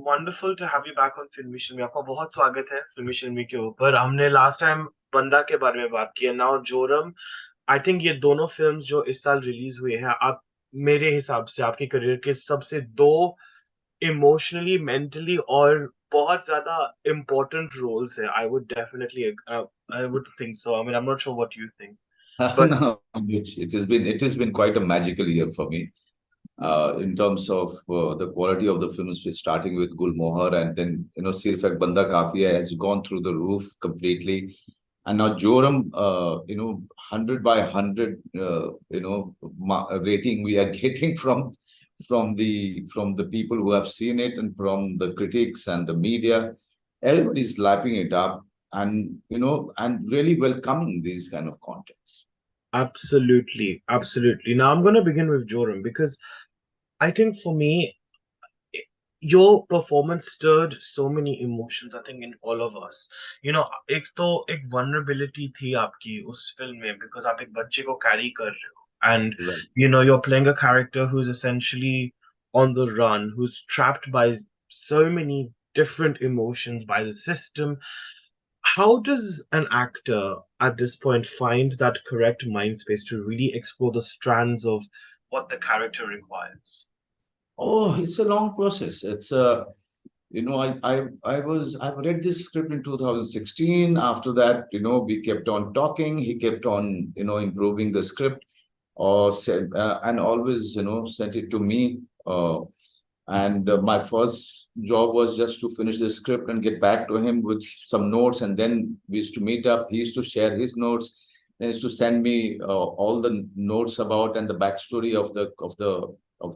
wonderful to have you back on फिल्मी शिल्मी। आपका बहुत स्वागत है फिल्मी शिल्मी के ऊपर। हमने लास्ट टाइम बंदा के बारे में बात की है। नाउ जोरम, आई थिंक ये दोनों फिल्म्स जो इस साल रिलीज हुए हैं, आप मेरे हिसाब से आपके करियर के सबसे दो इमोशनली, मेंटली और बहुत ज्यादा इम्पोर्टेंट रोल्स है। I would definitely I would think so. I mean, I am not sure what you think, but No, it has been quite a magical year for me in terms of the quality of the films, starting with Gul Mohar, and then Sirf Ek Banda Kafiya has gone through the roof completely, and now Joram, 100 by 100, rating we are getting from the people who have seen it and from the critics and the media. Everybody's lapping it up, and really welcoming these kind of contents. absolutely, absolutely. Now I'm going to begin with Joram because I think for me, your performance stirred so many emotions, I think, in all of us. एक तो एक vulnerability थी आपकी उस film में, because आप एक बच्चे को carry कर रहे हो, and Right. you're playing a character who's essentially on the run, who's trapped by so many different emotions, by the system. How does an actor at this point find that correct mind space to really explore the strands of what the character requires? Oh, it's a long process. I've read this script in 2016. After that, we kept on talking. He kept on, improving the script, or said, and always, sent it to me. And my first job was just to finish the script and get back to him with some notes. And then we used to meet up. He used to share his notes. Then he used to send me all the notes about and the backstory of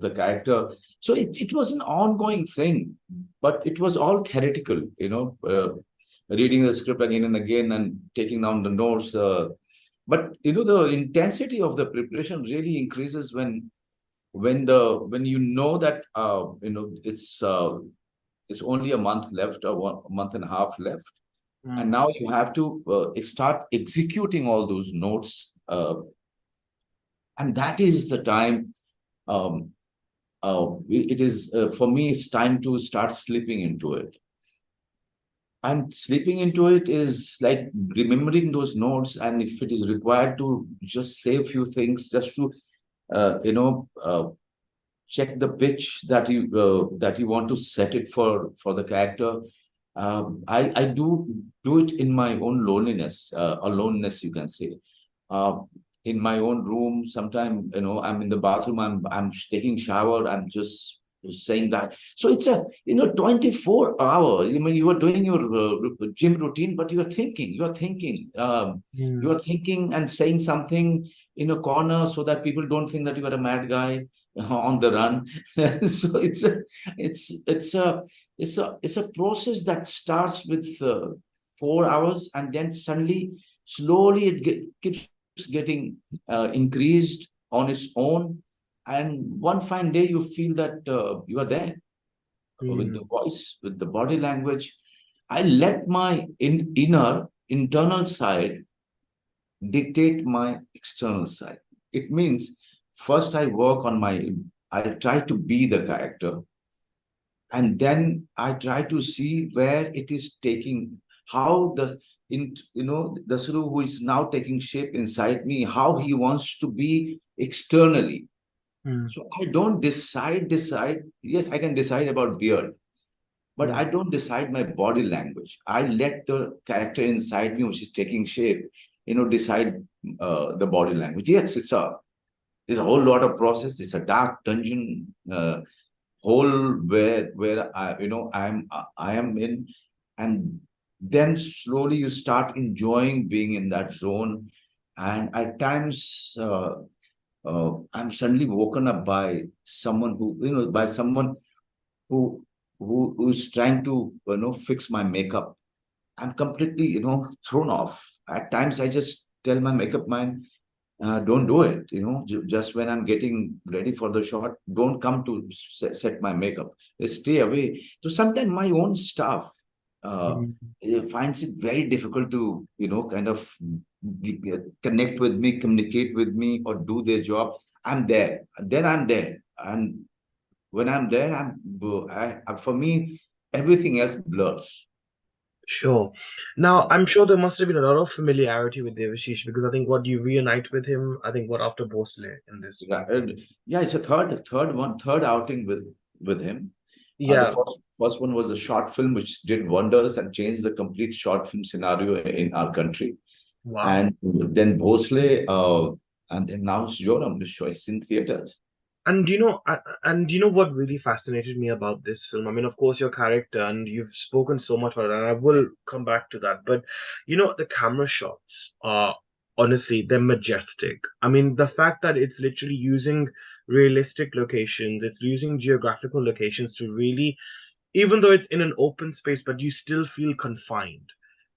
the character. So it was an ongoing thing, but it was all theoretical, reading the script again and again and taking down the notes. But the intensity of the preparation really increases when you know that it's only a month left, or a month and a half left, and Hmm. now you have to start executing all those notes, and that is the time. Um, it is for me. It's time to start slipping into it, and sleeping into it is like remembering those notes, and if it is required to just say a few things, just to check the pitch that you want to set it for the character. I do it in my own loneliness, aloneness, you can say. uh, in my own room. Sometimes, I'm in the bathroom, I'm taking shower, I'm just saying that. So it's a 24 hours. I mean, you are doing your gym routine, but you are thinking and saying something in a corner so that people don't think that you are a mad guy on the run. So it's a process that starts with 4 hours, and then suddenly, slowly, keeps getting increased on its own. And one fine day, you feel that you are there with the Hmm. voice, with the body language. I let my internal side dictate my external side. It means first I try to be the character, and then I try to see where it is taking, how Dasru, who is now taking shape inside me, how he wants to be externally. Hmm. So I don't decide. Yes, I can decide about beard, but I Hmm. don't decide my body language. I let the character inside me, which is taking shape, decide the body language. Yes, there's a whole lot of process. It's a dark dungeon hole where I am in, and then slowly you start enjoying being in that zone. And at times, I'm suddenly woken up by someone who who's trying to fix my makeup. I'm completely thrown off. At times, I just tell my makeup man, don't do it. Just when I'm getting ready for the shot, don't come to set my makeup. Stay away. So sometimes my own staff uh, Hmm. finds it very difficult to kind of connect with me, communicate with me, or do their job. I'm there. Then I'm there, and when I'm there, for me. everything else blurs. Sure. Now, I'm sure there must have been a lot of familiarity with Devashish because I think what you reunite with him, I think what after Bhosle in this Yeah, film. and yeah, it's a third outing with him. The Yeah. first one was a short film which did wonders and changed the complete short film scenario in our country. Wow. And then Bhosle, and then now it's Joram, it's in theaters. And you know what really fascinated me about this film? I mean, of course, your character, and you've spoken so much about it, and I will come back to that. But the camera shots are honestly, they're majestic. I mean, the fact that it's literally using realistic locations, it's using geographical locations to really even though it's in an open space, but you still feel confined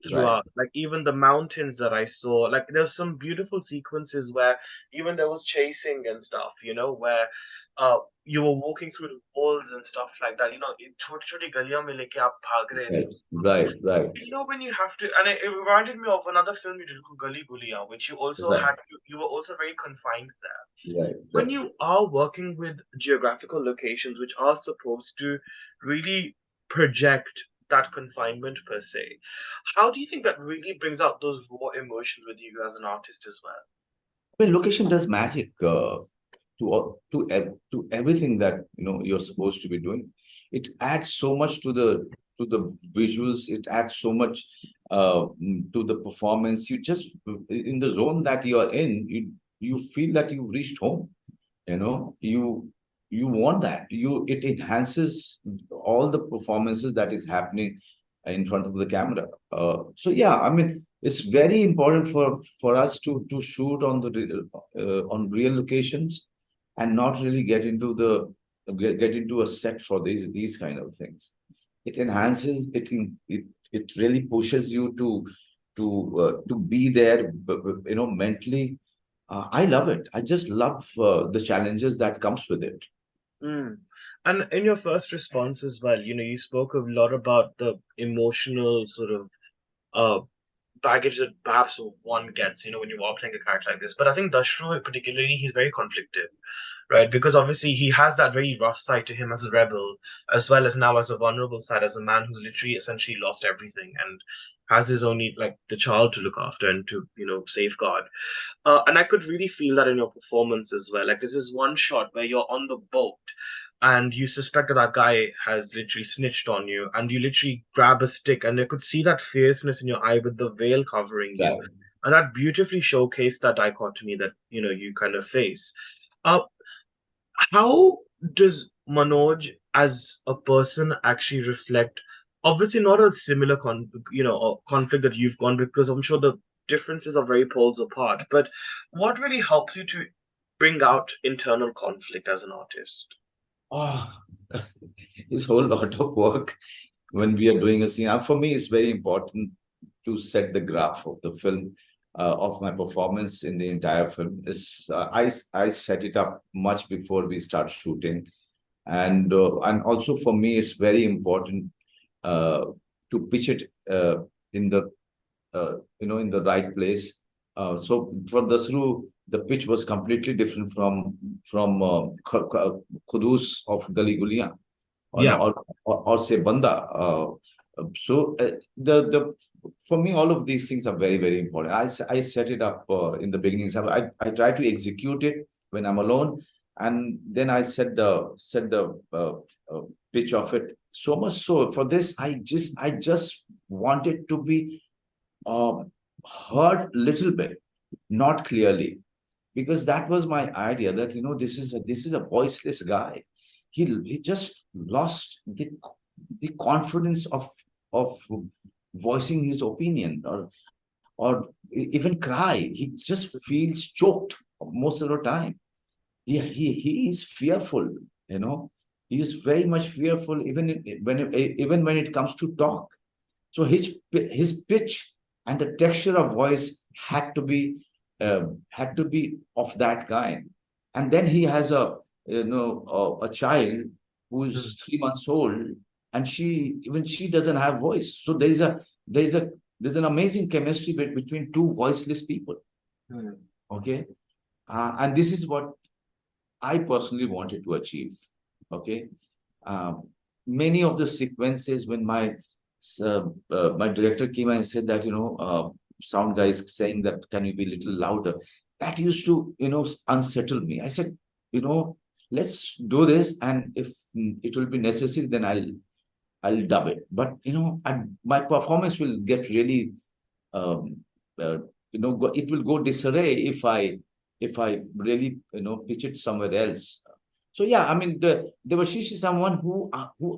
Right, throughout. Like even the mountains that I saw, like there's some beautiful sequences where even there was chasing and stuff, you were walking through the walls and stuff like that. छोटी छोटी गलियों में लेके आप भाग रहे थे right, उसको. right, right, So, when you have to, and it reminded me of another film you did, Gali Guliyan, which you also right, had, you were also very confined there right, when right. you are working with geographical locations which are supposed to really project that confinement per se, how do you think that really brings out those raw emotions with you as an artist as well? I mean, location does magic to everything that you're supposed to be doing. It adds so much to the visuals. It adds so much to the performance. You just in the zone that you are in, you feel that you've reached home. You want that. It enhances all the performances that is happening in front of the camera. So yeah, I mean, it's very important for us to shoot on on real locations and not really get into a set for these kind of things. It enhances it really pushes you to be there, mentally. I love it. I just love the challenges that comes with it. Mm. And in your first response as well, you spoke a lot about the emotional sort of uh, baggage that perhaps one gets, when you are playing a character like this. But I think Dashru, particularly, he's very conflicted, right? Because obviously he has that very rough side to him as a rebel, as well as now as a vulnerable side, as a man who's literally essentially lost everything and has his only like the child to look after and to safeguard. And I could really feel that in your performance as well. Like this is one shot where you're on the boat and you suspect that that guy has literally snitched on you, and you literally grab a stick, and I could see that fierceness in your eye with the veil covering you, Right. and that beautifully showcased that dichotomy that you kind of face. Uh, how does Manoj as a person actually reflect? Obviously, not a similar conflict that you've gone because I'm sure the differences are very poles apart. But what really helps you to bring out internal conflict as an artist? Oh, it's a whole lot of work when we are doing a scene. And for me, it's very important to set the graph of the film, of my performance in the entire film. I set it up much before we start shooting, and also for me, it's very important uh, to pitch it in the in the right place. So for Dasru, the pitch was completely different from Kudus of Gali Guliyan, or no, Yeah. or say Banda. So the for me, all of these things are very very important. I set it up in the beginning. So I try to execute it when I'm alone, and then I set the pitch of it. So much so for this, I just wanted to be um, heard little bit, not clearly, because that was my idea that this is a voiceless guy. He just lost the confidence of voicing his opinion or even cry. He just feels choked most of the time. He is fearful, you know. He is very much fearful even when it comes to talk. So his pitch and the texture of voice had to be of that kind. And then he has a child who Mm, is 3 months old, and she doesn't have voice. So there's an amazing chemistry between two voiceless people. mm, Okay, and this is what I personally wanted to achieve. Okay, um, many of the sequences when my director came and said that, sound guy is saying that, can you be a little louder? That used to, unsettle me. I said, you know, let's do this, and if it will be necessary, then I'll dub it. But my performance will get really, um, it will go disarray if I really, pitch it somewhere else. So yeah, I mean, the Devashish is someone who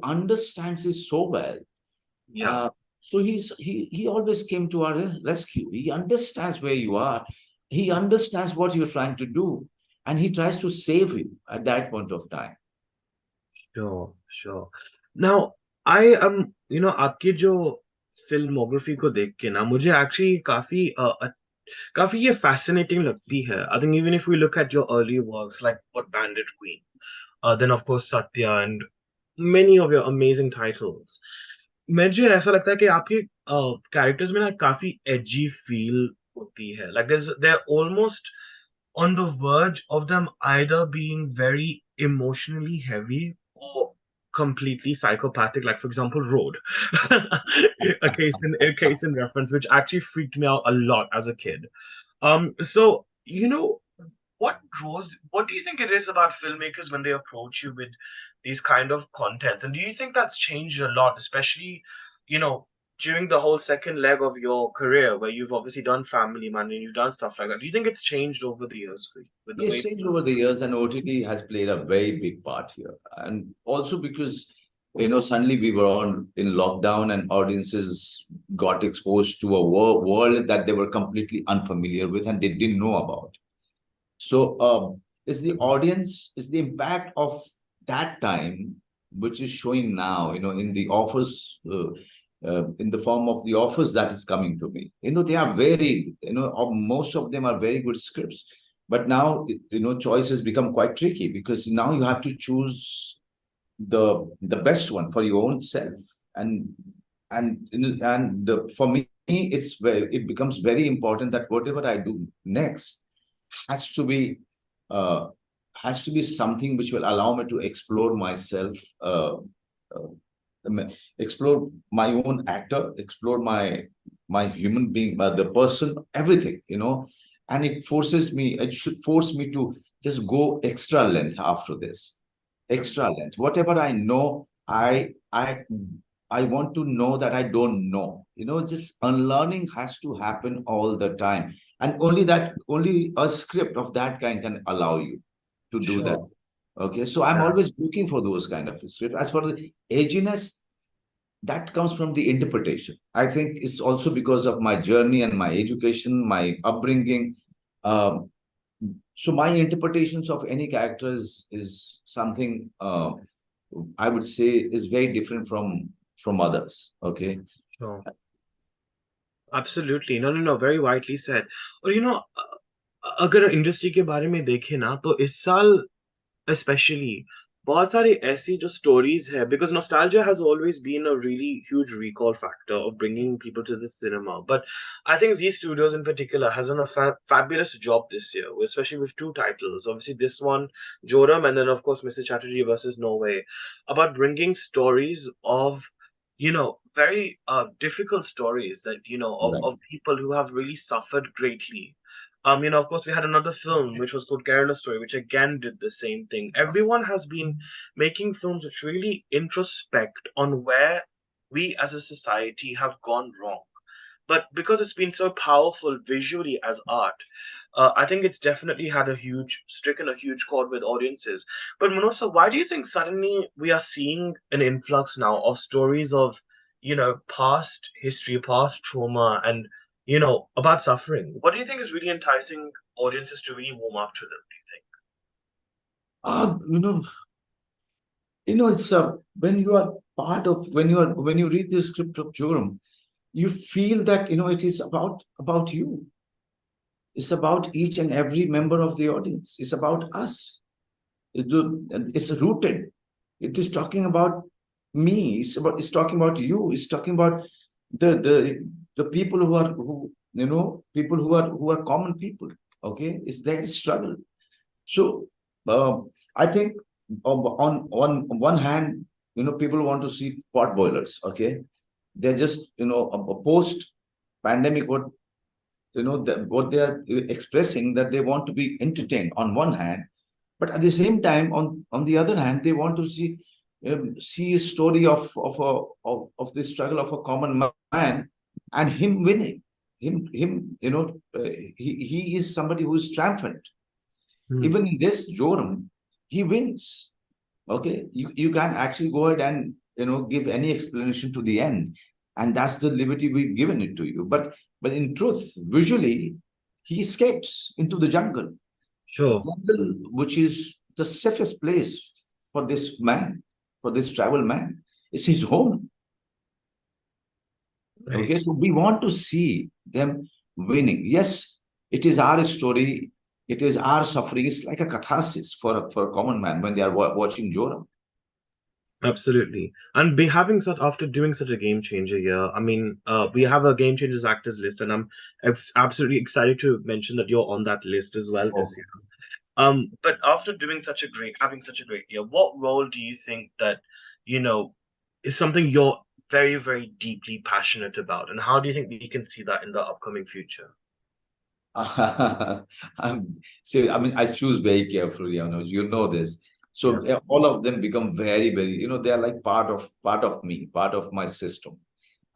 understands it so well. Yeah. Uh, so he always came to our rescue. He understands where you are. He understands what you're trying to do, and he tries to save you at that point of time. Sure, sure. Now, I am, आपकी जो filmography को देख के ना मुझे actually काफी ये fascinating लगती है. I think even if we look at your early works like what Bandit Queen, then of course Satya and many of your amazing titles. मुझे ऐसा लगता है कि आपके कैरेक्टर्स में ना काफी edgy feel होती है. Like they're almost on the verge of them either being very emotionally heavy or completely psychopathic, like for example Road. A case in reference, which actually freaked me out a lot as a kid. So what do you think it is about filmmakers when they approach you with these kind of contents? And do you think that's changed a lot, especially, you know, during the whole second leg of your career where you've obviously done Family Man and you've done stuff like that? Do you think it's changed over the years for you with the Yes, way changed over the years, and OTT has played a very big part here. And also because, suddenly we were on in lockdown, and audiences got exposed to a world that they were completely unfamiliar with and they didn't know about. So, it's the Mhm. audience, it's the impact of that time, which is showing now, in the offers, in the form of the offers that is coming to me. They are very, most of them are very good scripts. But now, choice has become quite tricky because now you have to choose the best one for your own self. And for me, it becomes very important that whatever I do next has to be uh, has to be something which will allow me to explore myself, uh, explore my own actor, explore my human being, the person, everything, and it should force me to just go extra length after this, extra length. Whatever I know, I want to know that I don't know. Just unlearning has to happen all the time. And only a script of that kind can allow you to do that. Sure. Okay. So I'm Yeah. always looking for those kind of scripts. As for the edginess, that comes from the interpretation. I think it's also because of my journey and my education, my upbringing. Um, so my interpretations of any character is something, I would say, is very different from others. Okay. Sure. Absolutely. No, no, no. Very widely said. और अगर industry के बारे में देखें ना तो इस साल especially बहुत सारी ऐसी जो stories है because nostalgia has always been a really huge recall factor of bringing people to the cinema, but I think Zee Studios in particular has done a fabulous job this year, especially with two titles, obviously this one Joram and then of course Mr. Chatterjee versus Norway, about bringing stories of very difficult stories that Right. of people who have really suffered greatly. Of course, we had another film which was called Kerala Story, which again did the same thing. Everyone has been making films which really introspect on where we as a society have gone wrong. But because it's been so powerful visually as art, I think it's definitely had stricken a huge chord with audiences. But Manosa, why do you think suddenly we are seeing an influx now of stories of, past history, past trauma, and about suffering? What do you think is really enticing audiences to really warm up to them? Do you think? Uh, you know, it's when you are part of when you read the script of Joram, you feel that it is about you. It's about each and every member of the audience. It's about us. It's rooted. It is talking about me. It's talking about you. It's talking about the people who are common people. Okay, it's their struggle. So I think on one hand, people want to see pot boilers. Okay, they're just a post pandemic. What they are expressing, that they want to be entertained on one hand, but at the same time, on the other hand, they want to see a story of the struggle of a common man, and him winning. Him he is somebody who is triumphant. Hmm. Even in this Joram, he wins. Okay, you can actually go ahead and give any explanation to the end, and that's the liberty we've given it to you. But in truth, visually, he escapes into the jungle, Sure. which is the safest place for this man, for this tribal man. It's his home. Right. Okay, so we want to see them winning. Yes, it is our story. It is our suffering. It's like a catharsis for a common man when they are watching Joram. Absolutely. And be having such after doing such a game changer here, I mean, we have a game changers actors list, and I'm absolutely excited to mention that you're on that list as well this year. But after doing such a great, having such a great year, what role do you think that, you know, is something you're very, very deeply passionate about? And how do you think we can see that in the upcoming future? See, I mean, I choose very carefully, you know this. Yeah. So all of them become very, very, they are like part of me, part of my system.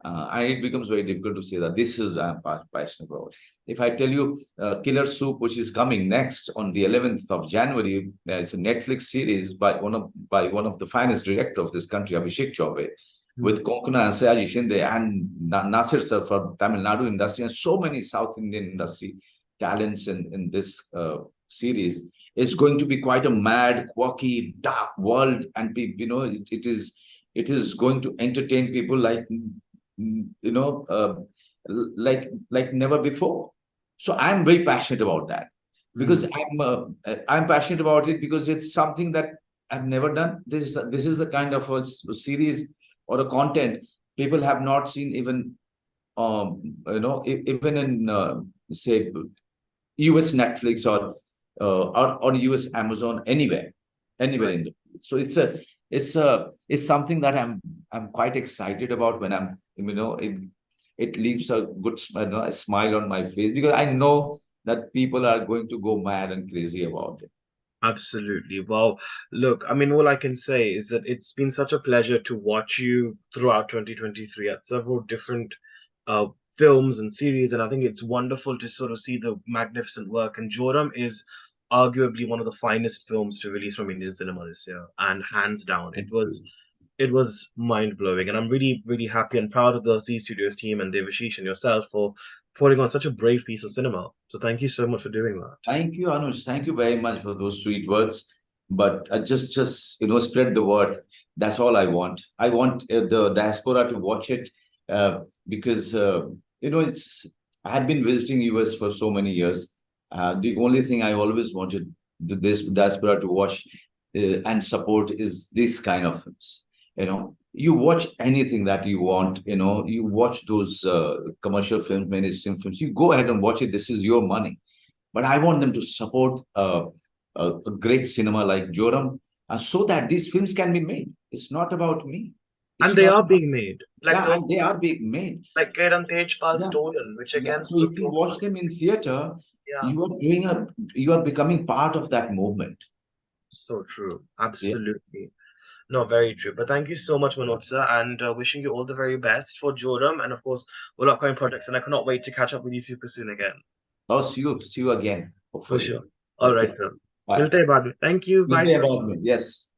And it becomes very difficult to say that this is I'm passionate about. If I tell you Killer Soup, which is coming next on the 11th of January, it's a Netflix series by one of the finest director of this country, Abhishek Chaubey, Hmm. with Konkana and Sayaji Shinde and Nasir sir from Tamil Nadu industry, and so many South Indian industry talents in this series. It's going to be quite a mad, quirky, dark world, and it is going to entertain people like like never before. So I'm very passionate about that, because Hmm. I'm passionate about it because it's something that I've never done. This is the kind of a series or a content people have not seen, even even in say US Netflix or US Amazon, anywhere Right. in the world. So it's something that I'm quite excited about. When it leaves a good a smile on my face, because I know that people are going to go mad and crazy about it. Absolutely. Well, look, I mean, all I can say is that it's been such a pleasure to watch you throughout 2023 at several different uh, films and series, and I think it's wonderful to sort of see the magnificent work. And Joram is arguably one of the finest films to release from Indian cinema this year, and hands down, it Thank was you. it was mind blowing. And I'm really, really happy and proud of the Zee Studios team and Devashish and yourself for putting on such a brave piece of cinema. So thank you so much for doing that. Thank you, Anuj. Thank you very much for those sweet words. But just spread the word. That's all I want. I want the diaspora to watch it, because it's. I have been visiting US for so many years. The only thing I always wanted this diaspora to watch and support is this kind of films. You watch anything that you want. You watch those commercial films, mainstream films. You go ahead and watch it. This is your money, but I want them to support a great cinema like Joram, so that these films can be made. It's not about me. And It's they not are about, being made. yeah, and they are being made. Like Kiran Tejpal Yeah, Stolen, which yeah. again So sort of if you talks watch about, them in theater, yeah, you are becoming part of that movement. so true. Yeah. Absolutely. No, very true. But thank you so much, Manoj sir, and wishing you all the very best for Joram and, of course, all upcoming projects. And I cannot wait to catch up with you super soon again. Oh, see you again, For hopefully. sure. All right, Okay. sir. Bye. Milte hai baad mein. Thank you. Bye, मिलते हैं sir. बाद में. Yes.